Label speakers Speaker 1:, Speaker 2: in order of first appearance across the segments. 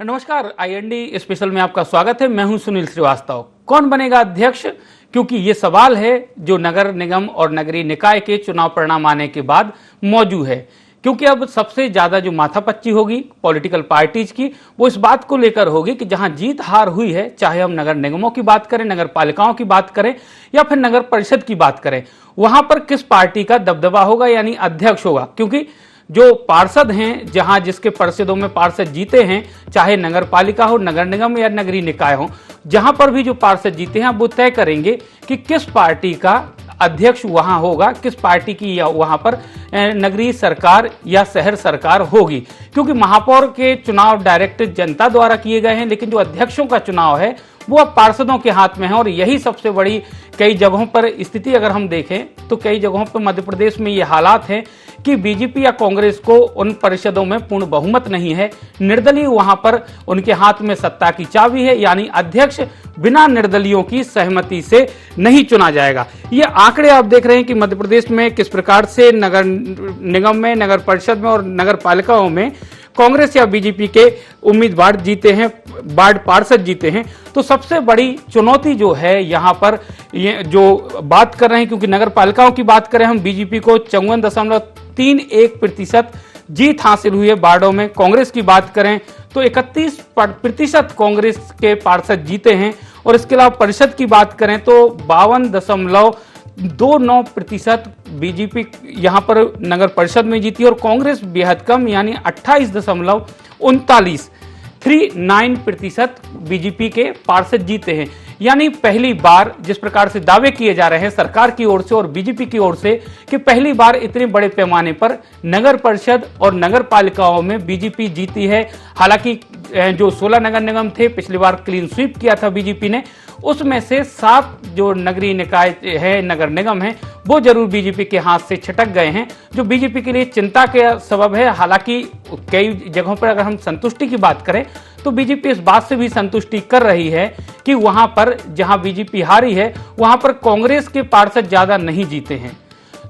Speaker 1: नमस्कार, IND special में आपका स्वागत है। मैं हूं सुनील श्रीवास्तव। कौन बनेगा अध्यक्ष, क्योंकि ये सवाल है जो नगर निगम और नगरीय निकाय के चुनाव परिणाम आने के बाद मौजूद है। क्योंकि अब सबसे ज्यादा जो माथापच्ची होगी पॉलिटिकल पार्टीज की, वो इस बात को लेकर होगी कि जहां जीत हार हुई है, चाहे हम नगर निगमों की बात करें, नगर पालिकाओं की बात करें या फिर नगर परिषद की बात करें, वहां पर किस पार्टी का दबदबा होगा, यानी अध्यक्ष होगा। क्योंकि जो पार्षद हैं, जहां जिसके परिषदों में पार्षद जीते हैं, चाहे नगर पालिका हो, नगर निगम या नगरीय निकाय हो, जहां पर भी जो पार्षद जीते हैं वो तय करेंगे कि किस पार्टी का अध्यक्ष वहां होगा, किस पार्टी की वहां पर नगरीय सरकार या शहर सरकार होगी। क्योंकि महापौर के चुनाव डायरेक्ट जनता द्वारा किए गए हैं, लेकिन जो अध्यक्षों का चुनाव है वो अब पार्षदों के हाथ में है। और यही सबसे बड़ी कई जगहों पर स्थिति अगर हम देखें तो कई जगहों पर मध्य प्रदेश में ये हालात हैं कि बीजेपी या कांग्रेस को उन परिषदों में पूर्ण बहुमत नहीं है। निर्दलीय वहां पर उनके हाथ में सत्ता की चाबी है, यानी अध्यक्ष बिना निर्दलियों की सहमति से नहीं चुना जाएगा। ये आंकड़े आप देख रहे हैं कि मध्य प्रदेश में किस प्रकार से नगर निगम में, नगर परिषद में और नगर पालिकाओं में कांग्रेस या बीजेपी के उम्मीदवार जीते हैं, वार्ड पार्षद जीते हैं। तो सबसे बड़ी चुनौती जो है यहाँ पर ये जो बात कर रहे हैं, क्योंकि नगर पालिकाओं की बात करें हम, बीजेपी को 54.31% जीत हासिल हुई है वार्डों में। कांग्रेस की बात करें तो 31% कांग्रेस के पार्षद जीते हैं। और इसके अलावा परिषद की बात करें तो 52.29% बीजेपी यहां पर नगर परिषद में जीती और कांग्रेस बेहद कम, यानी 28.39% बीजेपी के पार्षद जीते हैं। यानी पहली बार, जिस प्रकार से दावे किए जा रहे हैं सरकार की ओर से और बीजेपी की ओर से, कि पहली बार इतने बड़े पैमाने पर नगर परिषद और नगर पालिकाओं में बीजेपी जीती है। हालांकि जो 16 नगर निगम थे, पिछली बार क्लीन स्वीप किया था बीजेपी ने, उसमें से 7 जो नगरीय निकाय है, नगर निगम है, वो जरूर बीजेपी के हाथ से छिटक गए हैं, जो बीजेपी के लिए चिंता का सबब है। हालांकि कई जगहों पर अगर हम संतुष्टि की बात करें तो बीजेपी इस बात से भी संतुष्टि कर रही है कि वहां पर जहां बीजेपी हारी है वहां पर कांग्रेस के पार्षद ज्यादा नहीं जीते हैं।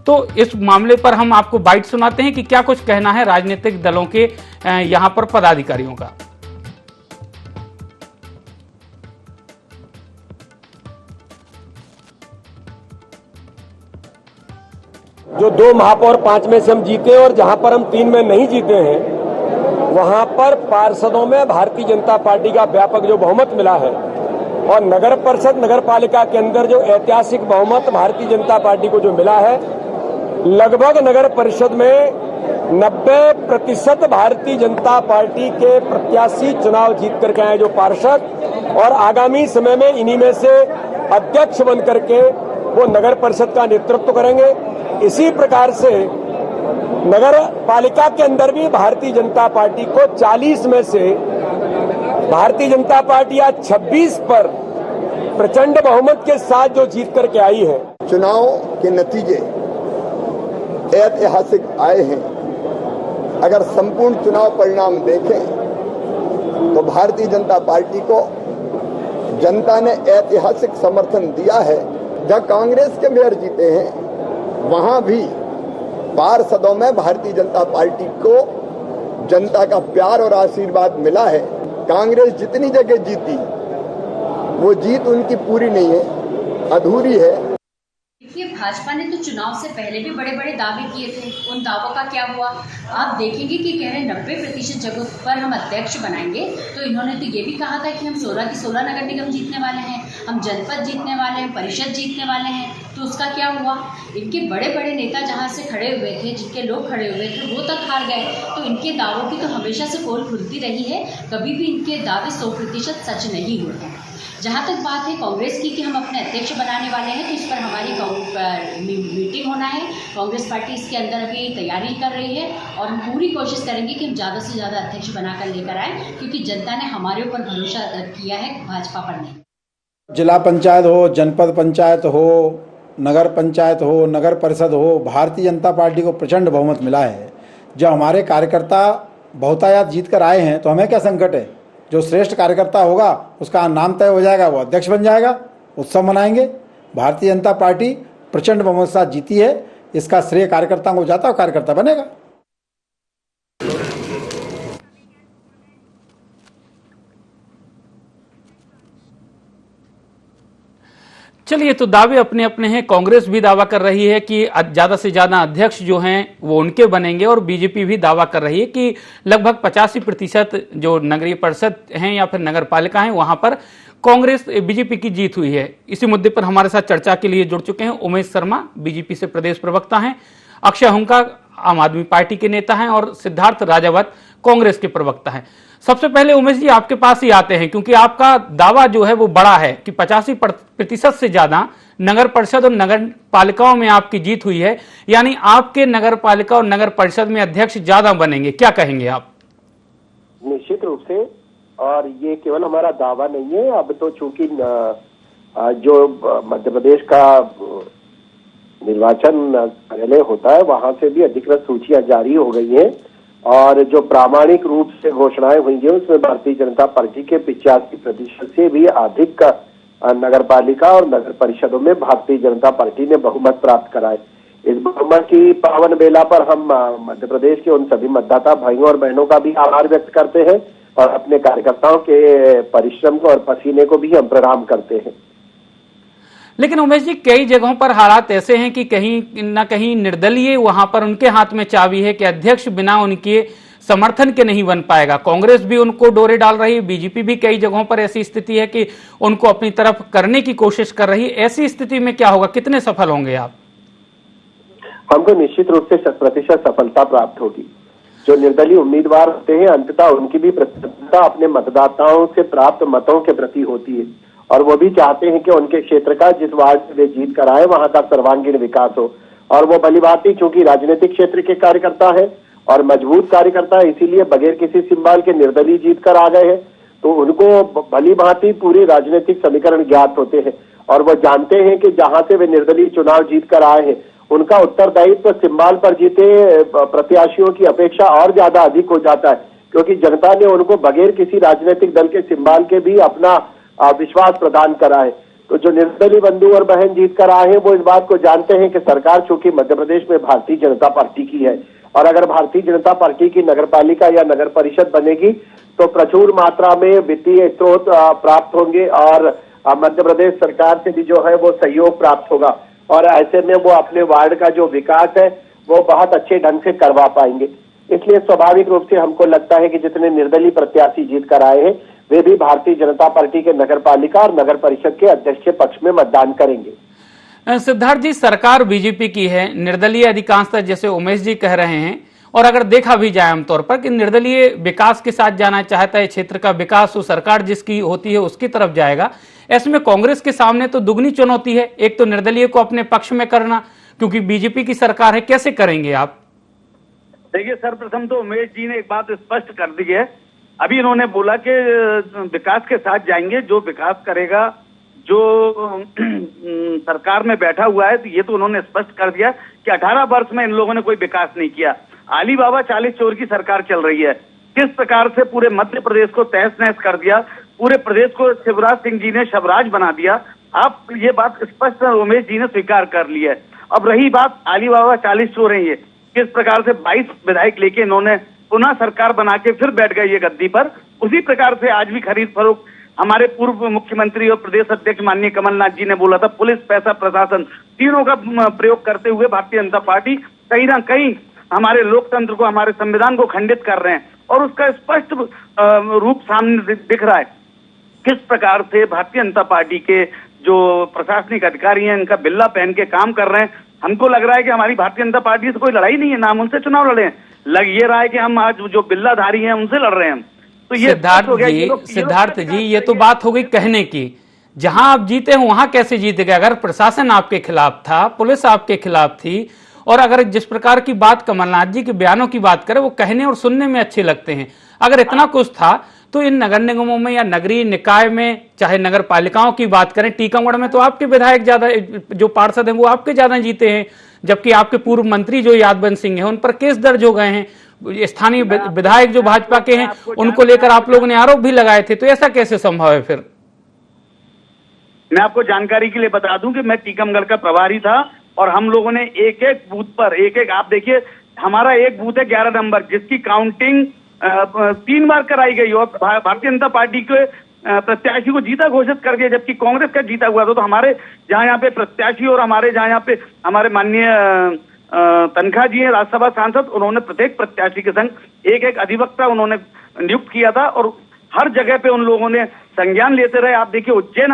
Speaker 1: तो इस मामले पर हम आपको बाइट सुनाते हैं कि क्या कुछ कहना है राजनीतिक दलों के यहां पर पदाधिकारियों का।
Speaker 2: जो 2 महापौर 5 में से हम जीते और जहां पर हम 3 में नहीं जीते हैं, वहां पर पार्षदों में भारतीय जनता पार्टी का व्यापक जो बहुमत मिला है और नगर परिषद, नगर पालिका के अंदर जो ऐतिहासिक बहुमत भारतीय जनता पार्टी को जो मिला है, लगभग नगर परिषद में 90% भारतीय जनता पार्टी के प्रत्याशी चुनाव जीत करके आए जो पार्षद, और आगामी समय में इन्हीं में से अध्यक्ष बन करके वो नगर परिषद का नेतृत्व करेंगे। इसी प्रकार से नगर पालिका के अंदर भी भारतीय जनता पार्टी को 40 में से भारतीय जनता पार्टी आज 26 पर प्रचंड बहुमत के साथ जो जीत करके आई है।
Speaker 3: चुनाव के नतीजे ऐतिहासिक आए हैं। अगर संपूर्ण चुनाव परिणाम देखें तो भारतीय जनता पार्टी को जनता ने ऐतिहासिक समर्थन दिया है। जहां कांग्रेस के मेयर जीते हैं वहां भी पार्षदों में भारतीय जनता पार्टी को जनता का प्यार और आशीर्वाद मिला है। कांग्रेस जितनी जगह जीती वो जीत उनकी पूरी नहीं है, अधूरी है।
Speaker 4: देखिए, भाजपा ने तो चुनाव से पहले भी बड़े बड़े दावे किए थे। उन दावों का क्या हुआ? आप देखेंगे कि कह रहे 90% जगह पर हम अध्यक्ष बनाएंगे। तो इन्होंने तो ये भी कहा था कि हम 16 की 16 नगर निगम जीतने वाले हैं, हम जनपद जीतने वाले हैं, परिषद जीतने वाले हैं। तो उसका क्या हुआ? इनके बड़े बड़े नेता जहाँ से खड़े हुए थे, जिनके लोग खड़े हुए थे, वो तक हार गए। तो इनके दावों की तो हमेशा से पोल खुलती रही है, कभी भी इनके दावे 100% सच नहीं हुए हैं। जहाँ तक बात है कांग्रेस की कि हम अपने अध्यक्ष बनाने वाले हैं, तो इस पर हमारी मीटिंग होना है। कांग्रेस पार्टी इसके अंदर अभी तैयारी कर रही है और हम पूरी कोशिश करेंगे कि हम ज़्यादा से ज़्यादा अध्यक्ष बनाकर लेकर आएँ, क्योंकि जनता ने हमारे ऊपर भरोसा किया है, भाजपा पर नहीं।
Speaker 5: जिला पंचायत हो, जनपद पंचायत हो, नगर पंचायत हो, नगर परिषद हो, भारतीय जनता पार्टी को प्रचंड बहुमत मिला है। जब हमारे कार्यकर्ता बहुतायत जीत कर आए हैं तो हमें क्या संकट है? जो श्रेष्ठ कार्यकर्ता होगा उसका नाम तय हो जाएगा, वो अध्यक्ष बन जाएगा, उत्सव मनाएंगे। भारतीय जनता पार्टी प्रचंड बहुमत के साथ जीती है, इसका श्रेय कार्यकर्ताओं को जाता है, कार्यकर्ता बनेगा।
Speaker 1: चलिए, तो दावे अपने अपने हैं। कांग्रेस भी दावा कर रही है कि ज्यादा से ज्यादा अध्यक्ष जो हैं वो उनके बनेंगे, और बीजेपी भी दावा कर रही है कि लगभग 85% जो नगरीय परिषद हैं या फिर नगर पालिका हैं वहां पर कांग्रेस बीजेपी की जीत हुई है। इसी मुद्दे पर हमारे साथ चर्चा के लिए जुड़ चुके हैं उमेश शर्मा, बीजेपी से प्रदेश प्रवक्ता हैं, अक्षय हुंका आम आदमी पार्टी के नेता हैं, और सिद्धार्थ राजावत कांग्रेस के प्रवक्ता हैं। सबसे पहले उमेश जी आपके पास ही आते हैं, क्योंकि आपका दावा जो है वो बड़ा है कि 85% से ज्यादा नगर परिषद और नगर पालिकाओं में आपकी जीत हुई है, यानी आपके नगर पालिका और नगर परिषद में अध्यक्ष ज्यादा बनेंगे। क्या कहेंगे आप?
Speaker 6: निश्चित रूप से, और ये केवल हमारा दावा नहीं है। अब तो चूंकि जो मध्य प्रदेश का निर्वाचन कार्यालय होता है वहां से भी अधिकृत सूचियां जारी हो गई हैं, और जो प्रामाणिक रूप से घोषणाएं हुई हैं उसमें भारतीय जनता पार्टी के 85% से भी अधिक नगर पालिका और नगर परिषदों में भारतीय जनता पार्टी ने बहुमत प्राप्त कराए। इस बहुमत की पावन बेला पर हम मध्य प्रदेश के उन सभी मतदाता भाइयों और बहनों का भी आभार व्यक्त करते हैं, और अपने कार्यकर्ताओं के परिश्रम को और पसीने को भी हम प्रणाम करते हैं।
Speaker 1: लेकिन उमेश जी, कई जगहों पर हालात ऐसे हैं कि कहीं ना कहीं निर्दलीय वहां पर उनके हाथ में चाबी है कि अध्यक्ष बिना उनके समर्थन के नहीं बन पाएगा। कांग्रेस भी उनको डोरे डाल रही है, बीजेपी भी कई जगहों पर ऐसी स्थिति है कि उनको अपनी तरफ करने की कोशिश कर रही है। ऐसी स्थिति में क्या होगा, कितने सफल होंगे आप?
Speaker 6: हमको निश्चित रूप से 100% सफलता प्राप्त होगी। जो निर्दलीय उम्मीदवार होते हैं अंततः उनकी भी प्रतिबद्धता अपने मतदाताओं से प्राप्त मतों के प्रति होती है, और वो भी चाहते हैं कि उनके क्षेत्र का, जिस वार्ड से वे जीत कर आए, वहां का सर्वांगीण विकास हो। और वो भलीभांति चूंकि राजनीतिक क्षेत्र के कार्यकर्ता है और मजबूत कार्यकर्ता है, इसीलिए बगैर किसी सिंबल के निर्दलीय जीत कर आ गए हैं, तो उनको भलीभांति पूरे राजनीतिक समीकरण ज्ञात होते हैं, और वो जानते हैं कि जहां से वे निर्दलीय चुनाव जीत कर आए हैं उनका उत्तरदायित्व सिंबल पर जीते प्रत्याशियों की अपेक्षा और ज्यादा अधिक हो जाता है, क्योंकि जनता ने उनको बगैर किसी राजनीतिक दल के सिंबल के भी अपना विश्वास प्रदान करा है। तो जो निर्दलीय बंधु और बहन जीत कर आए हैं वो इस बात को जानते हैं कि सरकार चूंकि मध्य प्रदेश में भारतीय जनता पार्टी की है, और अगर भारतीय जनता पार्टी की नगर पालिका या नगर परिषद बनेगी तो प्रचुर मात्रा में वित्तीय स्रोत प्राप्त होंगे, और मध्य प्रदेश सरकार से भी जो है वो सहयोग प्राप्त होगा, और ऐसे में वो अपने वार्ड का जो विकास है वो बहुत अच्छे ढंग से करवा पाएंगे। इसलिए स्वाभाविक रूप से हमको लगता है कि जितने निर्दलीय प्रत्याशी जीत कर आए हैं वे भी भारतीय जनता पार्टी के नगर पालिका और नगर परिषद के अध्यक्ष के पक्ष में मतदान करेंगे।
Speaker 1: सिद्धार्थ जी, सरकार बीजेपी की है, निर्दलीय अधिकांशतः जैसे उमेश जी कह रहे हैं, और अगर देखा भी जाए आमतौर पर कि निर्दलीय विकास के साथ जाना चाहता है, क्षेत्र का विकास हो, सरकार जिसकी होती है उसकी तरफ जाएगा। ऐसे में कांग्रेस के सामने तो दुगनी चुनौती है, एक तो निर्दलीय को अपने पक्ष में करना, क्योंकि बीजेपी की सरकार है। कैसे करेंगे आप?
Speaker 7: देखिए, सर्वप्रथम तो उमेश जी ने एक बात स्पष्ट कर दी है। अभी इन्होंने बोला कि विकास के साथ जाएंगे, जो विकास करेगा, जो सरकार में बैठा हुआ है, तो ये तो उन्होंने स्पष्ट कर दिया कि 18 वर्ष में इन लोगों ने कोई विकास नहीं किया। आली बाबा 40 चोर की सरकार चल रही है। किस प्रकार से पूरे मध्य प्रदेश को तहस नहस कर दिया, पूरे प्रदेश को शिवराज सिंह जी ने शबराज बना दिया। आप ये बात स्पष्ट उमेश जी ने स्वीकार कर ली है। अब रही बात आली बाबा 40 चोर हैं, ये किस प्रकार से 22 विधायक लेके इन्होंने पुनः सरकार बना के फिर बैठ गए ये गद्दी पर। उसी प्रकार से आज भी खरीद फरोख्त हमारे पूर्व मुख्यमंत्री और प्रदेश अध्यक्ष माननीय कमलनाथ जी ने बोला था, पुलिस, पैसा, प्रशासन तीनों का प्रयोग करते हुए भारतीय जनता पार्टी कहीं ना कहीं हमारे लोकतंत्र को, हमारे संविधान को खंडित कर रहे हैं, और उसका स्पष्ट रूप सामने दिख रहा है। किस प्रकार से भारतीय जनता पार्टी के जो प्रशासनिक अधिकारी हैं इनका बिल्ला पहन के काम कर रहे हैं। हमको लग रहा है कि हमारी भारतीय जनता पार्टी से कोई लड़ाई नहीं है, ना हम उनसे चुनाव लड़े हैं, लग ये रहा है कि हम आज जो बिल्लाधारी हैं उनसे लड़ रहे हैं। तो ये
Speaker 1: सिद्धार्थ जी, ये तो बात हो गई कहने की। जहां आप जीते हैं वहां कैसे जीते गए? अगर प्रशासन आपके खिलाफ था, पुलिस आपके खिलाफ थी, और अगर जिस प्रकार की बात कमलनाथ जी के बयानों की बात करें वो कहने और सुनने में अच्छे लगते हैं, अगर इतना कुछ था तो इन नगर निगमों में या नगरीय निकाय में, चाहे नगर पालिकाओं की बात करें, टीकमगढ़ में तो आपके विधायक ज्यादा, जो पार्षद हैं वो आपके ज्यादा जीते हैं, जबकि आपके पूर्व मंत्री जो यादवंत सिंह हैं उन पर केस दर्ज हो गए हैं। स्थानीय विधायक जो भाजपा के हैं उनको लेकर आप लोगों ने आरोप भी लगाए थे, तो ऐसा कैसे संभव है? फिर
Speaker 7: मैं आपको जानकारी के लिए बता दूं कि मैं टीकमगढ़ का प्रभारी था, और हम लोगों ने एक एक बूथ पर आप देखिए, हमारा एक बूथ है 11 नंबर, जिसकी काउंटिंग 3 बार कराई गई, और भारतीय जनता पार्टी के प्रत्याशी को जीता घोषित कर दिया, जबकि कांग्रेस का जीता हुआ था। तो हमारे जहां यहाँ पे प्रत्याशी और हमारे जहां यहाँ पे हमारे माननीय तनखा जी हैं राज्यसभा सांसद, उन्होंने प्रत्येक प्रत्याशी के संग एक एक अधिवक्ता उन्होंने नियुक्त किया था और हर जगह पे उन लोगों ने संज्ञान लेते रहे। आप देखिए उज्जैन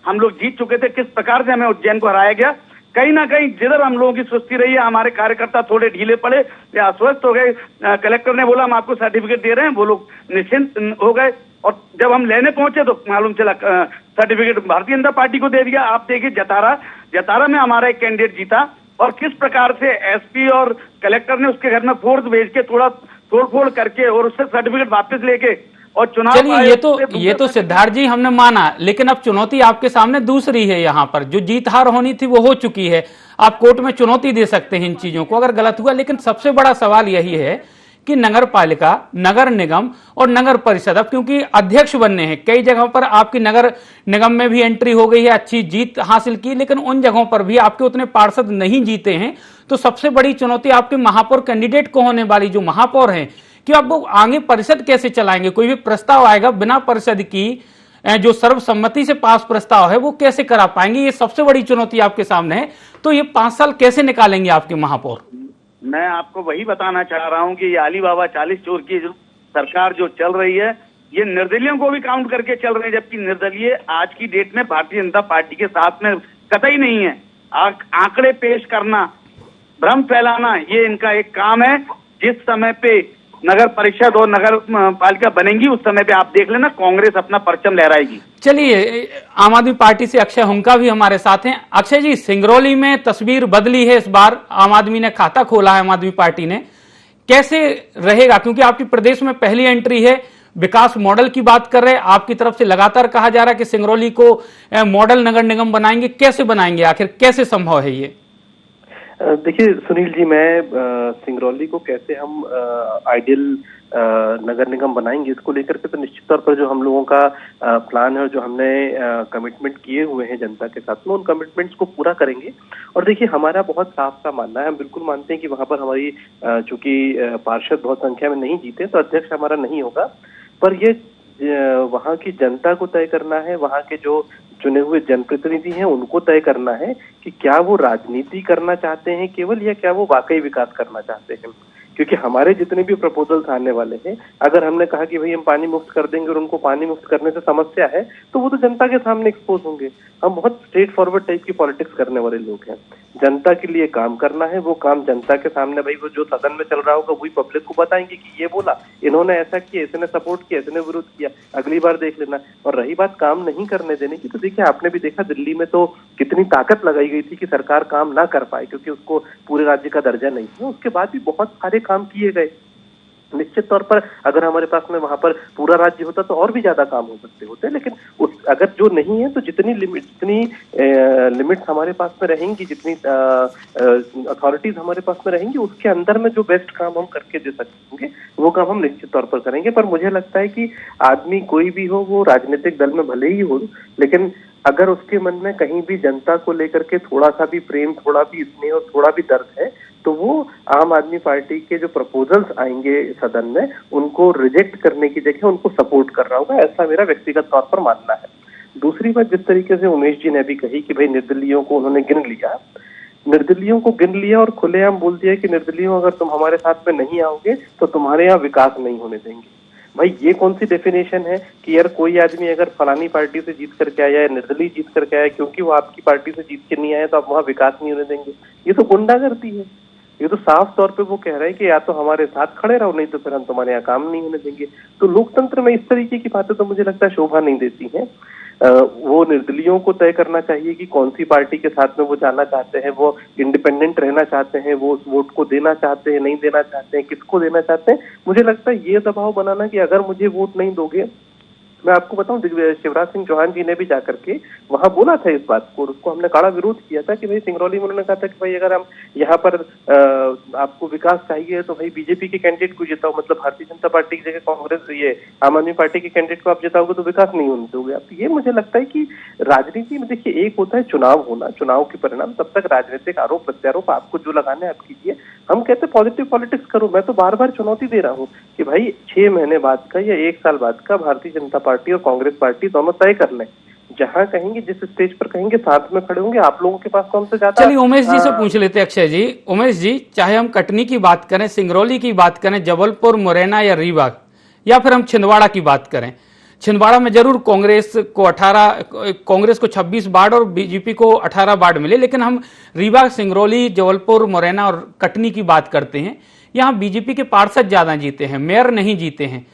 Speaker 7: हम लोग जीत चुके थे, किस प्रकार से हमें उज्जैन को हराया गया। कहीं ना कहीं जिधर हम लोगों की सुस्ती रही है, हमारे कार्यकर्ता थोड़े ढीले पड़े या अस्वस्थ हो गए। कलेक्टर ने बोला हम आपको सर्टिफिकेट दे रहे हैं, वो लोग निश्चिंत हो गए और जब हम लेने पहुंचे तो मालूम चला सर्टिफिकेट भारतीय जनता पार्टी को दे दिया। आप देखिए जतारा में हमारा एक कैंडिडेट जीता और किस प्रकार से एसपी और कलेक्टर ने उसके घर में फोर्स भेज के थोड़ा तोड़फोड़ करके और उससे सर्टिफिकेट वापस लेके और चुनाव।
Speaker 1: चलिए ये तो सिद्धार्थ जी हमने माना, लेकिन अब चुनौती आपके सामने दूसरी है। यहाँ पर जो जीत हार होनी थी वो हो चुकी है, आप कोर्ट में चुनौती दे सकते हैं इन चीजों को अगर गलत हुआ। लेकिन सबसे बड़ा सवाल यही है कि नगर पालिका, नगर निगम और नगर परिषद, अब क्योंकि अध्यक्ष बनने हैं, कई जगहों पर आपकी नगर निगम में भी एंट्री हो गई है, अच्छी जीत हासिल की, लेकिन उन जगहों पर भी आपके उतने पार्षद नहीं जीते हैं। तो सबसे बड़ी चुनौती आपके महापौर कैंडिडेट को होने वाली, जो महापौर हैं, कि अब वो आगे परिषद कैसे चलाएंगे। कोई भी प्रस्ताव आएगा बिना परिषद की, जो सर्वसम्मति से पास प्रस्ताव है, वो कैसे करा पाएंगे। ये सबसे बड़ी चुनौती आपके सामने है। तो ये 5 साल कैसे निकालेंगे आपके महापौर।
Speaker 7: मैं आपको वही बताना चाह रहा हूं कि ये अली बाबा 40 चोर की जो सरकार जो चल रही है, ये निर्दलियों को भी काउंट करके चल रहे हैं, जबकि निर्दलीय आज की डेट में भारतीय जनता पार्टी के साथ में कतई नहीं है। आंकड़े पेश करना, भ्रम फैलाना, ये इनका एक काम है। जिस समय पे नगर परिषद और नगर पालिका बनेंगी उस समय पे आप देख लेना कांग्रेस अपना परचम लहराएगी।
Speaker 1: चलिए, आम आदमी पार्टी से अक्षय हुंका भी हमारे साथ हैं। अक्षय जी, सिंगरौली में तस्वीर बदली है, इस बार आम आदमी ने खाता खोला है, आम आदमी पार्टी ने, कैसे रहेगा? क्योंकि आपकी प्रदेश में पहली एंट्री है, विकास मॉडल की बात कर रहे हैं, आपकी तरफ से लगातार कहा जा रहा है कि सिंगरौली को मॉडल नगर निगम बनाएंगे। कैसे बनाएंगे, आखिर कैसे संभव है ये?
Speaker 6: देखिए सुनील जी, मैं सिंगरौली को कैसे हम आइडियल नगर निगम बनाएंगे इसको लेकर के तो निश्चित तौर पर जो हम लोगों का प्लान है और जो हमने कमिटमेंट किए हुए हैं जनता के साथ में, उन कमिटमेंट्स को पूरा करेंगे। और देखिए हमारा बहुत साफ सा मानना है, हम बिल्कुल मानते हैं कि वहां पर हमारी चूंकि पार्षद बहुत संख्या में नहीं जीते तो अध्यक्ष हमारा नहीं होगा, पर ये वहां की जनता को तय करना है, वहां के जो चुने हुए जनप्रतिनिधि हैं उनको तय करना है कि क्या वो राजनीति करना चाहते हैं केवल, या क्या वो वाकई विकास करना चाहते हैं। क्योंकि हमारे जितने भी प्रपोजल्स आने वाले हैं, अगर हमने कहा कि भाई हम पानी मुक्त कर देंगे और उनको पानी मुक्त करने से समस्या है, तो वो तो जनता के सामने एक्सपोज होंगे। हम बहुत स्ट्रेट फॉरवर्ड टाइप की पॉलिटिक्स करने वाले लोग हैं। जनता के लिए काम करना है, वो काम जनता के सामने, भाई वो जो सदन में चल रहा होगा वही पब्लिक को बताएंगे कि ये बोला, इन्होंने ऐसा किया, इसने सपोर्ट किया, इसने विरोध किया, अगली बार देख लेना। और रही बात काम नहीं करने देने की, तो देखिए आपने भी देखा दिल्ली में तो कितनी ताकत लगाई गई थी कि सरकार काम ना कर पाए, क्योंकि उसको पूरे राज्य का दर्जा नहीं था। उसके बाद भी बहुत सारे काम किए गए। निश्चित तौर पर अगर हमारे पास में वहां पर पूरा राज्य होता तो और भी ज्यादा काम हो सकते होते, लेकिन अगर जो नहीं है तो जितनी लिमिट्स हमारे पास में रहेंगी, जितनी अथॉरिटीज हमारे पास में रहेंगी, उसके अंदर में जो बेस्ट काम हम करके दे सकते होंगे वो काम हम निश्चित तौर पर करेंगे। पर मुझे लगता है कि आदमी कोई भी हो, वो राजनीतिक दल में भले ही हो, लेकिन अगर उसके मन में कहीं भी जनता को लेकर के थोड़ा सा भी प्रेम, थोड़ा भी स्नेह और थोड़ा भी दर्द है, तो वो आम आदमी पार्टी के जो प्रपोजल्स आएंगे सदन में उनको रिजेक्ट करने की जगह उनको सपोर्ट कर रहा होगा, ऐसा मेरा व्यक्तिगत तौर पर मानना है। दूसरी बात, जिस तरीके से उमेश जी ने भी कही कि भाई निर्दलियों को उन्होंने गिन लिया, निर्दलियों को गिन लिया और खुलेआम बोल दिया कि निर्दलियों अगर तुम हमारे साथ में नहीं आओगे तो तुम्हारे यहाँ विकास नहीं होने देंगे। भाई ये कौन सी डेफिनेशन है कि यार कोई आदमी अगर फलानी पार्टी से जीत करके आया या निर्दलीय जीत करके आया, क्योंकि वो आपकी पार्टी से जीत के नहीं आया तो आप वहां विकास नहीं होने देंगे? ये तो गुंडागर्दी है। ये तो साफ तौर पे वो कह रहे हैं कि या तो हमारे साथ खड़े रहो, नहीं तो फिर हम तुम्हारे यहाँ काम नहीं होने देंगे। तो लोकतंत्र में इस तरीके की बातें तो मुझे लगता है शोभा नहीं देती हैं। वो निर्दलियों को तय करना चाहिए कि कौन सी पार्टी के साथ में वो जाना चाहते हैं, वो इंडिपेंडेंट रहना चाहते हैं, वो उस वोट को देना चाहते हैं, नहीं देना चाहते हैं, किसको देना चाहते हैं। मुझे लगता है ये दबाव बनाना कि अगर मुझे वोट नहीं दोगे, मैं आपको बताऊं शिवराज सिंह चौहान जी ने भी जाकर के वहां बोला था इस बात को, और उसको हमने कड़ा विरोध किया था कि भाई सिंगरौली में उन्होंने कहा था कि भाई अगर हम यहाँ पर आपको विकास चाहिए तो भाई बीजेपी के कैंडिडेट को जिताओ, मतलब भारतीय जनता पार्टी की जगह कांग्रेस, ये आम आदमी पार्टी के कैंडिडेट को आप जिताओगे तो विकास नहीं होने दोगे आप। ये मुझे लगता है कि राजनीति में देखिए एक होता है चुनाव होना, चुनाव के परिणाम, तब तक राजनीतिक आरोप प्रत्यारोप आपको जो लगाना है आप कीजिए, हम कहते पॉजिटिव पॉलिटिक्स करो। मैं तो बार बार चुनौती दे रहा हूँ कि भाई 6 महीने बाद का या 1 साल बाद का भारतीय जनता पार्टी और कांग्रेस पार्टी दोनों तय कर लें। जहां कहेंगे, जिस स्टेज पर कहेंगे, साथ में खड़े होंगे। आप लोगों के पास कौन सा ज्यादा।
Speaker 1: चलिए उमेश जी से पूछ लेते हैं। अक्षय जी, उमेश जी, चाहे हम कटनी की बात करें, सिंगरौली की बात करें, जबलपुर, मुरैना या रीवा, या फिर हम छिंदवाड़ा की बात करें, छिंदवाड़ा में जरूर कांग्रेस को 26 वार्ड और बीजेपी को 18 वार्ड मिले, लेकिन हम रीवा, सिंगरौली, जबलपुर, मुरैना और कटनी की बात करते हैं, यहाँ बीजेपी के पार्षद ज्यादा जीते हैं, मेयर नहीं जीते हैं।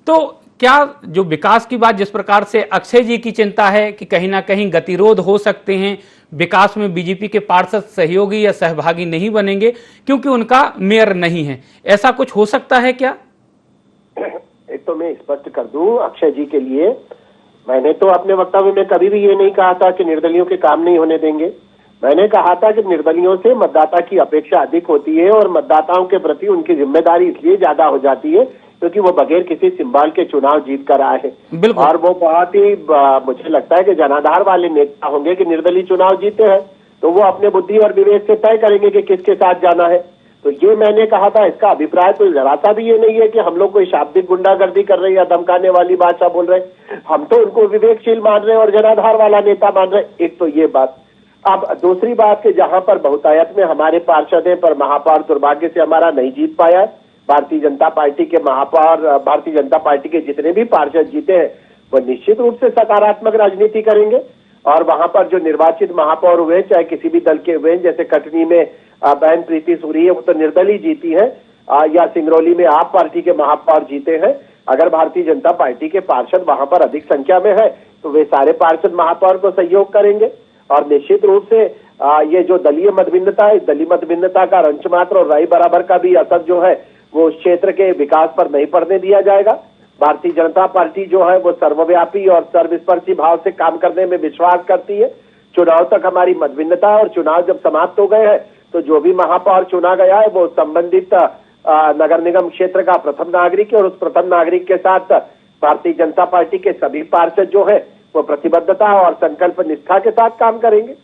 Speaker 1: तो क्या जो विकास की बात जिस प्रकार से अक्षय जी की चिंता है कि कहीं ना कहीं गतिरोध हो सकते हैं, विकास में बीजेपी के पार्षद सहयोगी या सहभागी नहीं बनेंगे क्योंकि उनका मेयर नहीं है, ऐसा कुछ हो सकता है क्या?
Speaker 6: एक तो मैं स्पष्ट कर दूं अक्षय जी के लिए, मैंने तो अपने वक्तव्य में कभी भी ये नहीं कहा था कि निर्दलियों के काम नहीं होने देंगे। मैंने कहा था कि निर्दलियों से मतदाता की अपेक्षा अधिक होती है और मतदाताओं के प्रति उनकी जिम्मेदारी इसलिए ज्यादा हो जाती है क्योंकि वो बगैर किसी सिंबल के चुनाव जीत कर आए हैं। और वो बहुत ही मुझे लगता है कि जनाधार वाले नेता होंगे कि निर्दलीय चुनाव जीते हैं तो वो अपने बुद्धि और विवेक से तय करेंगे कि किसके साथ जाना है। तो ये मैंने कहा था। इसका अभिप्राय तो जरा सा भी ये नहीं है कि हम लोग कोई शाब्दिक गुंडागर्दी कर रहे हैं या धमकाने वाली भाषा बोल रहे हैं। हम तो उनको विवेकशील मान रहे हैं और जनाधार वाला नेता मान रहे हैं। एक तो ये बात। अब दूसरी बात कि जहां पर बहुतायत में हमारे पार्षद हैं पर महापौर दुर्भाग्य से हमारा नहीं जीत पाया है। भारतीय जनता पार्टी के महापौर, भारतीय जनता पार्टी के जितने भी पार्षद जीते हैं वो निश्चित रूप से सकारात्मक राजनीति करेंगे और वहां पर जो निर्वाचित महापौर हुए चाहे किसी भी दल के हुए, जैसे कटनी में बहन प्रीति सूरी है वो तो निर्दलीय जीती है, या सिंगरौली में आप पार्टी के महापौर जीते हैं। अगर भारतीय जनता पार्टी के पार्षद वहां पर अधिक संख्या में है तो वे सारे पार्षद महापौर को सहयोग करेंगे और निश्चित रूप से ये जो दलीय मतभिन्नता है, दलीय मतभिन्नता का रंचमात्र और राई बराबर का भी असर जो है वो उस क्षेत्र के विकास पर नहीं पड़ने दिया जाएगा। भारतीय जनता पार्टी जो है वो सर्वव्यापी और सर्वस्पर्शी भाव से काम करने में विश्वास करती है। चुनाव तक हमारी मतभिन्नता है और चुनाव जब समाप्त हो गए हैं तो जो भी महापौर चुना गया है वो संबंधित नगर निगम क्षेत्र का प्रथम नागरिक है और उस प्रथम नागरिक के साथ भारतीय जनता पार्टी के सभी पार्षद जो है वो प्रतिबद्धता और संकल्प निष्ठा के साथ काम करेंगे।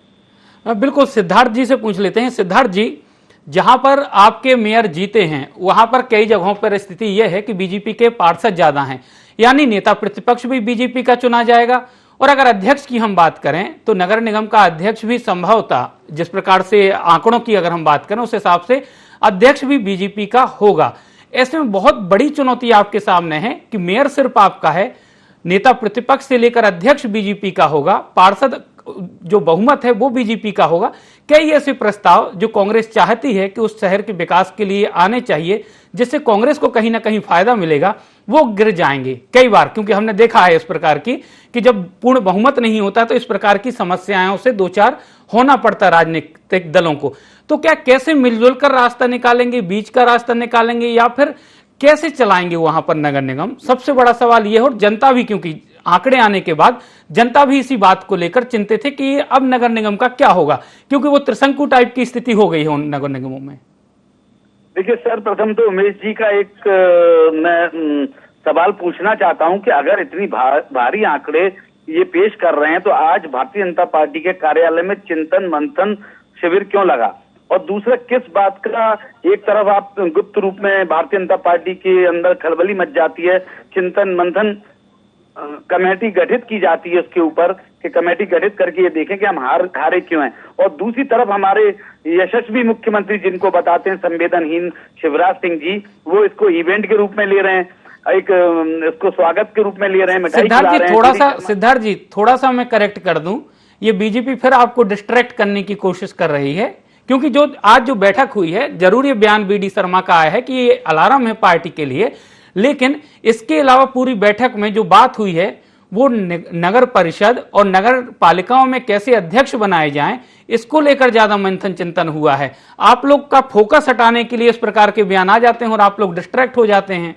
Speaker 1: बिल्कुल। सिद्धार्थ जी से पूछ लेते हैं। सिद्धार्थ जी, जहां पर आपके मेयर जीते हैं वहां पर कई जगहों पर स्थिति यह है कि बीजेपी के पार्षद ज्यादा हैं, यानी नेता प्रतिपक्ष भी बीजेपी का चुना जाएगा। और अगर अध्यक्ष की हम बात करें तो नगर निगम का अध्यक्ष भी संभवतः, जिस प्रकार से आंकड़ों की अगर हम बात करें उस हिसाब से अध्यक्ष भी बीजेपी का होगा। ऐसे में बहुत बड़ी चुनौती आपके सामने है कि मेयर सिर्फ आपका है, नेता प्रतिपक्ष से लेकर अध्यक्ष बीजेपी का होगा, पार्षद जो बहुमत है वो बीजेपी का होगा। कई ऐसे प्रस्ताव जो कांग्रेस चाहती है कि उस शहर के विकास के लिए आने चाहिए, जिससे कांग्रेस को कहीं ना कहीं फायदा मिलेगा, वो गिर जाएंगे कई बार। क्योंकि हमने देखा है इस प्रकार की कि जब पूर्ण बहुमत नहीं होता तो इस प्रकार की समस्याओं से दो चार होना पड़ता राजनीतिक दलों को। तो क्या कैसे मिलजुल कर रास्ता निकालेंगे, बीच का रास्ता निकालेंगे, या फिर कैसे चलाएंगे वहां पर नगर निगम? सबसे बड़ा सवाल यह है। और जनता भी, क्योंकि आंकड़े आने के बाद जनता भी इसी बात को लेकर चिंतित है कि अब नगर निगम का क्या होगा, क्योंकि वो त्रिशंकु टाइप की स्थिति हो गई है उन नगर निगमों में।
Speaker 7: देखिए सर, प्रथम तो उमेश जी का एक मैं सवाल पूछना चाहता हूं कि अगर इतनी भारी आंकड़े ये पेश कर रहे हैं तो आज भारतीय जनता पार्टी के कार्यालय में चिंतन मंथन शिविर क्यों लगा? और दूसरा, किस बात का एक तरफ आप गुप्त रूप में भारतीय जनता पार्टी के अंदर खलबली मच जाती है, चिंतन मंथन कमेटी गठित की जाती है उसके ऊपर कि कमेटी गठित करके ये देखें कि हम हारे क्यों हैं, और दूसरी तरफ हमारे यशस्वी मुख्यमंत्री जिनको बताते हैं संवेदनहीन शिवराज सिंह जी, वो इसको इवेंट के रूप में ले रहे हैं, एक इसको स्वागत के रूप में ले रहे हैं, मिठाई खिला रहे हैं।
Speaker 1: सिद्धार्थ जी थोड़ा सा मैं करेक्ट कर दूं, ये बीजेपी फिर आपको डिस्ट्रैक्ट करने की कोशिश कर रही है, क्योंकि जो आज जो बैठक हुई है, जरूर ये बयान बीडी शर्मा का आया है कि ये अलार्म है पार्टी के लिए, लेकिन इसके अलावा पूरी बैठक में जो बात हुई है वो नगर परिषद और नगर पालिकाओं में कैसे अध्यक्ष बनाए जाएं, इसको लेकर ज्यादा मंथन चिंतन हुआ है। आप लोग का फोकस हटाने के लिए इस प्रकार के बयान आ जाते हैं और आप लोग डिस्ट्रैक्ट हो जाते हैं।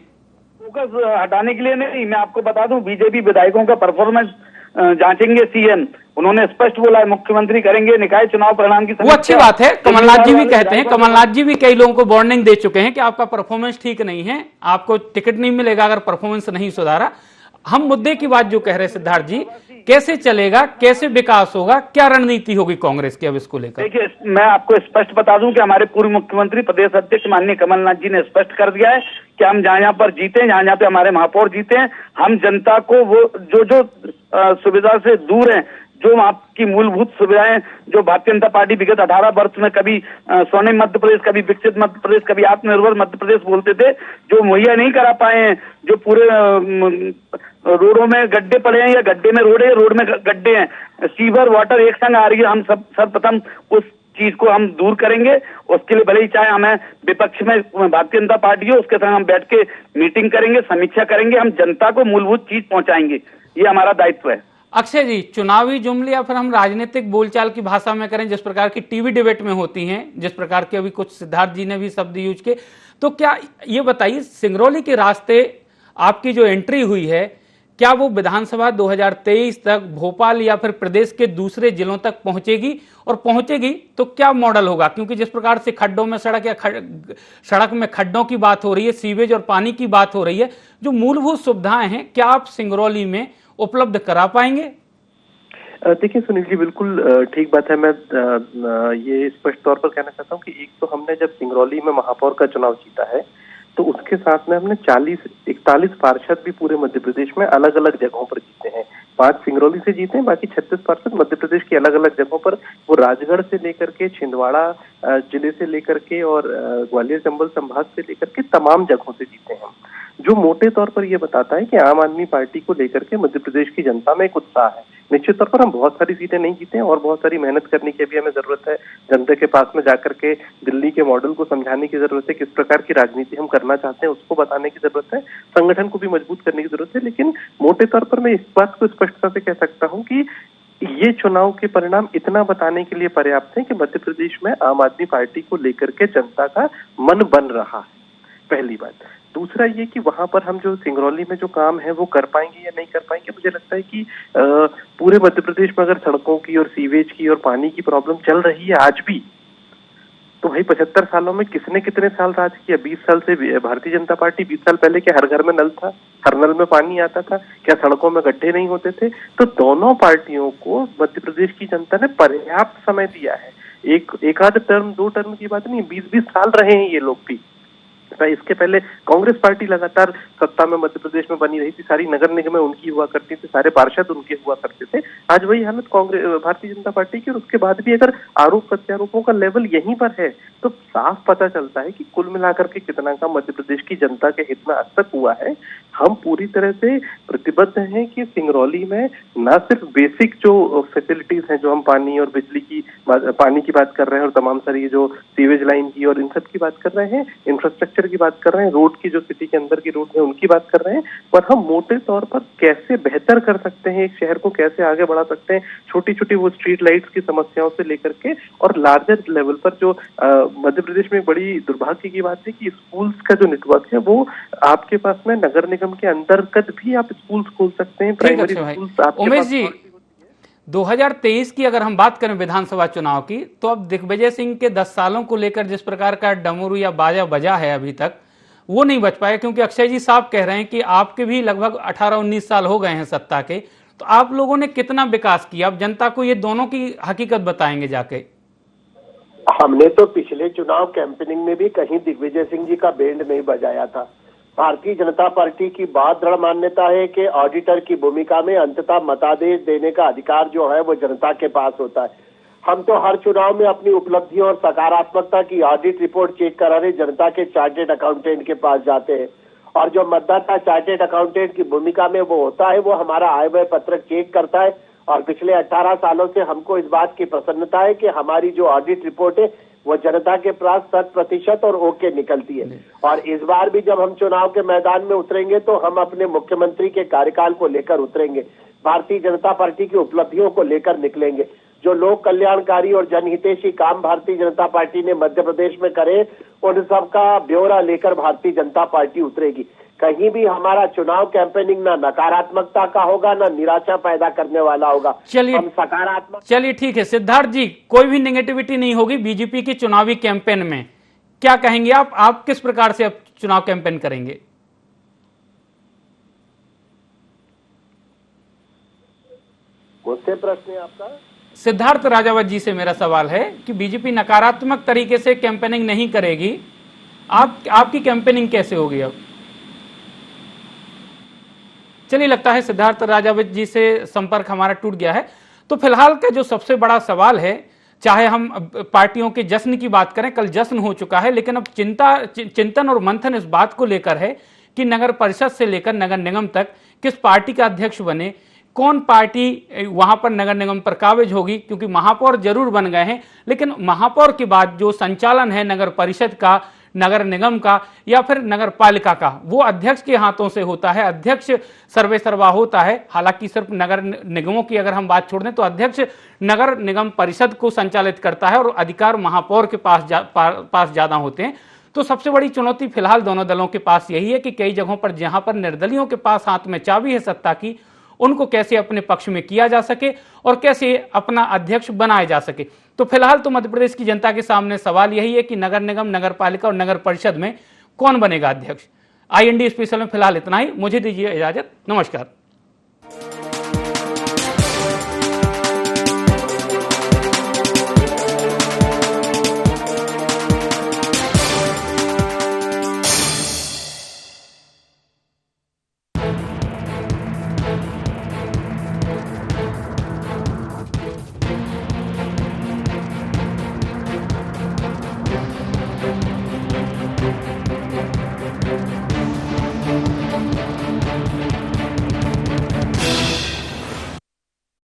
Speaker 7: फोकस हटाने के लिए नहीं, मैं आपको बता दूं, बीजेपी विधायकों का परफॉर्मेंस जांचेंगे सीएम, उन्होंने स्पष्ट बोला है मुख्यमंत्री करेंगे निकाय चुनाव परिणाम की
Speaker 1: वो अच्छी बात है। कमलनाथ जी भी कहते हैं, कमलनाथ जी भी कई लोगों को वार्निंग दे चुके हैं कि आपका परफॉर्मेंस ठीक नहीं है, आपको टिकट नहीं मिलेगा अगर परफॉर्मेंस नहीं सुधारा। हम मुद्दे की बात जो कह रहे हैं सिद्धार्थ जी, कैसे चलेगा, कैसे विकास होगा, क्या रणनीति होगी कांग्रेस की अब इसको लेकर?
Speaker 7: देखिए, मैं आपको स्पष्ट बता दूं कि हमारे पूर्व मुख्यमंत्री प्रदेश अध्यक्ष माननीय कमलनाथ जी ने स्पष्ट कर दिया है कि हम जहां पर जीते, जहां पे हमारे महापौर जीते हैं, हम जनता को वो जो सुविधा से दूर है, जो वहां की मूलभूत सुविधाएं जो भारतीय जनता पार्टी विगत 18 वर्ष में कभी स्वर्णिम मध्य प्रदेश, कभी विकसित मध्य प्रदेश, कभी आत्मनिर्भर मध्य प्रदेश बोलते थे, जो मुहैया नहीं करा पाए हैं, जो पूरे रोडों में गड्ढे पड़े हैं या गड्ढे में रोड है, रोड में गड्ढे हैं, सीवर वाटर एक संग आ रही है, हम सब सर्वप्रथम उस चीज को हम दूर करेंगे। उसके लिए भले ही चाहे हमें विपक्ष में भारतीय जनता पार्टी हो, उसके संग हम बैठ के मीटिंग करेंगे, समीक्षा करेंगे, हम जनता को मूलभूत चीज पहुंचाएंगे, ये हमारा दायित्व है।
Speaker 1: अक्षय जी, चुनावी जुमले या फिर हम राजनीतिक बोलचाल की भाषा में करें, जिस प्रकार की टीवी डिबेट में होती हैं, जिस प्रकार के अभी कुछ सिद्धार्थ जी ने भी शब्द यूज किए, तो क्या ये बताइए, सिंगरौली के रास्ते आपकी जो एंट्री हुई है, क्या वो विधानसभा 2023 तक भोपाल या फिर प्रदेश के दूसरे जिलों तक पहुंचेगी? और पहुंचेगी तो क्या मॉडल होगा? क्योंकि जिस प्रकार से खड्डों में सड़क या सड़क में खड्डों की बात हो रही है, सीवेज और पानी की बात हो रही है, जो मूलभूत सुविधाएं हैं, क्या आप सिंगरौली में उपलब्ध करा पाएंगे?
Speaker 6: देखिए सुनील जी, बिल्कुल ठीक बात है। मैं ये स्पष्ट तौर पर कहना चाहता हूँ कि एक तो हमने जब सिंगरौली में महापौर का चुनाव जीता है, तो उसके साथ में हमने 41 पार्षद भी पूरे मध्य प्रदेश में अलग अलग जगहों पर जीते हैं। 5 सिंगरौली से जीते हैं, बाकी 36 पार्षद मध्य प्रदेश की अलग अलग जगहों पर, वो राजगढ़ से लेकर के छिंदवाड़ा जिले से लेकर के और ग्वालियर चंबल संभाग से लेकर के तमाम जगहों से जीते हैं, जो मोटे तौर पर ये बताता है कि आम आदमी पार्टी को लेकर के मध्य प्रदेश की जनता में एक उत्साह है। निश्चित तौर पर हम बहुत सारी सीटें नहीं जीते हैं और बहुत सारी मेहनत करने की अभी हमें जरूरत है। जनता के पास में जाकर के दिल्ली के मॉडल को समझाने की जरूरत है, किस प्रकार की राजनीति हम करना चाहते हैं उसको बताने की जरूरत है, संगठन को भी मजबूत करने की जरूरत है। लेकिन मोटे तौर पर मैं इस बात को स्पष्टता से कह सकता हूँ कि ये चुनाव के परिणाम इतना बताने के लिए पर्याप्त है कि मध्य प्रदेश में आम आदमी पार्टी को लेकर के जनता का मन बन रहा है, पहली बात। दूसरा ये कि वहां पर हम जो सिंगरौली में जो काम है वो कर पाएंगे या नहीं कर पाएंगे। मुझे लगता है कि पूरे मध्य प्रदेश में अगर सड़कों की और सीवेज की और पानी की प्रॉब्लम चल रही है आज भी, तो भाई 75 सालों में किसने कितने साल राज किया? 20 साल से भारतीय जनता पार्टी, 20 साल पहले क्या हर घर में नल था, हर नल में पानी आता था, क्या सड़कों में गड्ढे नहीं होते थे? तो दोनों पार्टियों को मध्य प्रदेश की जनता ने पर्याप्त समय दिया है। एक आध टर्म 2 टर्म की बात नहीं, 20-20 साल रहे हैं ये लोग भी। इसके पहले कांग्रेस पार्टी लगातार सत्ता में मध्य प्रदेश में बनी रही थी, सारी नगर निगमें उनकी हुआ करती थी, सारे पार्षद उनके हुआ करते थे। आज वही हालत कांग्रेस भारतीय जनता पार्टी की, और उसके बाद भी अगर आरोप प्रत्यारोपों का लेवल यहीं पर है तो साफ पता चलता है कि कुल मिलाकर के कितना का मध्य प्रदेश की जनता के हित में आज तक हुआ है। हम पूरी तरह से प्रतिबद्ध हैं कि सिंगरौली में न सिर्फ बेसिक जो फैसिलिटीज हैं, जो हम पानी और बिजली की पानी की बात कर रहे हैं और तमाम सारी जो सीवेज लाइन की और इन सब की बात कर रहे हैं, इंफ्रास्ट्रक्चर की बात कर रहे हैं, रोड की जो सिटी के अंदर की रोड है उनकी बात कर रहे हैं, पर हम मोटे तौर पर कैसे बेहतर कर सकते हैं, एक शहर को कैसे आगे बढ़ा सकते हैं, छोटी छोटी वो स्ट्रीट लाइट्स की समस्याओं से लेकर के और लार्जर लेवल पर जो मध्य प्रदेश में बड़ी दुर्भाग्य की बात है कि स्कूल्स का जो नेटवर्क है वो आपके पास में नगर निगम के अंतर्गत भी आप स्कूल्स खोल सकते हैं, प्राइमरी स्कूल्स आपके
Speaker 1: उमेश
Speaker 6: पास।
Speaker 1: जी, 2023 की अगर हम बात करें विधानसभा चुनाव की, तो अब दिग्विजय सिंह के 10 सालों को लेकर जिस प्रकार का डमरू या बाजा बजा है अभी तक, वो नहीं बच पाया, क्योंकि अक्षय जी साहब कह रहे हैं कि आपके भी लगभग 18-19 साल हो गए हैं सत्ता के, तो आप लोगों ने कितना विकास किया? अब जनता को ये दोनों की हकीकत बताएंगे जाके।
Speaker 6: हमने तो पिछले चुनाव कैंपेनिंग में भी कहीं दिग्विजय सिंह जी का बैंड नहीं बजाया था। भारतीय जनता पार्टी की बहुत दृढ़ मान्यता है कि ऑडिटर की भूमिका में अंततः मतादेश देने का अधिकार जो है वो जनता के पास होता है। हम तो हर चुनाव में अपनी उपलब्धियों और सकारात्मकता की ऑडिट रिपोर्ट चेक कराने जनता के चार्टेड अकाउंटेंट के पास जाते हैं, और जो मतदाता चार्टेड अकाउंटेंट की भूमिका में वो होता है, वो हमारा आय व्यय पत्रक चेक करता है। और पिछले 18 सालों से हमको इस बात की प्रसन्नता है कि हमारी जो ऑडिट रिपोर्ट है वो जनता के पास 100% और ओके निकलती है। और इस बार भी जब हम चुनाव के मैदान में उतरेंगे तो हम अपने मुख्यमंत्री के कार्यकाल को लेकर उतरेंगे, भारतीय जनता पार्टी की उपलब्धियों को लेकर निकलेंगे। जो लोक कल्याणकारी और जनहितैषी काम भारतीय जनता पार्टी ने मध्य प्रदेश में करे, उन सब का ब्यौरा लेकर भारतीय जनता पार्टी उतरेगी। कहीं भी हमारा चुनाव कैंपेनिंग ना नकारात्मकता का होगा, ना निराशा पैदा करने वाला होगा। हम सकारात्मक।
Speaker 1: चलिए ठीक है सिद्धार्थ जी, कोई भी नेगेटिविटी नहीं होगी बीजेपी की चुनावी कैंपेन में। क्या कहेंगे आप किस प्रकार से अब चुनाव कैंपेन करेंगे?
Speaker 6: मुझसे प्रश्न है आपका?
Speaker 1: सिद्धार्थ राजावत जी से मेरा सवाल है कि बीजेपी नकारात्मक तरीके से कैंपेनिंग नहीं करेगी, आपकी कैंपेनिंग कैसे होगी अब? चलिए, लगता है सिद्धार्थ राजावत जी से संपर्क हमारा टूट गया है। तो फिलहाल का जो सबसे बड़ा सवाल है, चाहे हम पार्टियों के जश्न की बात करें, कल जश्न हो चुका है, लेकिन अब चिंतन और मंथन इस बात को लेकर है कि नगर परिषद से लेकर नगर निगम तक किस पार्टी का अध्यक्ष बने, कौन पार्टी वहां पर नगर निगम पर काबिज होगी। क्योंकि महापौर जरूर बन गए हैं, लेकिन महापौर के बाद जो संचालन है नगर परिषद का, नगर निगम का या फिर नगर पालिका का, वो अध्यक्ष के हाथों से होता है। अध्यक्ष सर्वे सर्वा होता है। हालांकि सिर्फ नगर निगमों की अगर हम बात छोड़ दें तो अध्यक्ष नगर निगम परिषद को संचालित करता है और अधिकार महापौर के पास ज्यादा होते हैं। तो सबसे बड़ी चुनौती फिलहाल दोनों दलों के पास यही है कि कई जगहों पर जहां पर निर्दलियों के पास हाथ में चाबी है सत्ता की, उनको कैसे अपने पक्ष में किया जा सके और कैसे अपना अध्यक्ष बनाया जा सके। तो फिलहाल तो मध्य प्रदेश की जनता के सामने सवाल यही है कि नगर निगम, नगर पालिका और नगर परिषद में कौन बनेगा अध्यक्ष। IND स्पेशल में फिलहाल इतना ही। मुझे दीजिए इजाजत। नमस्कार।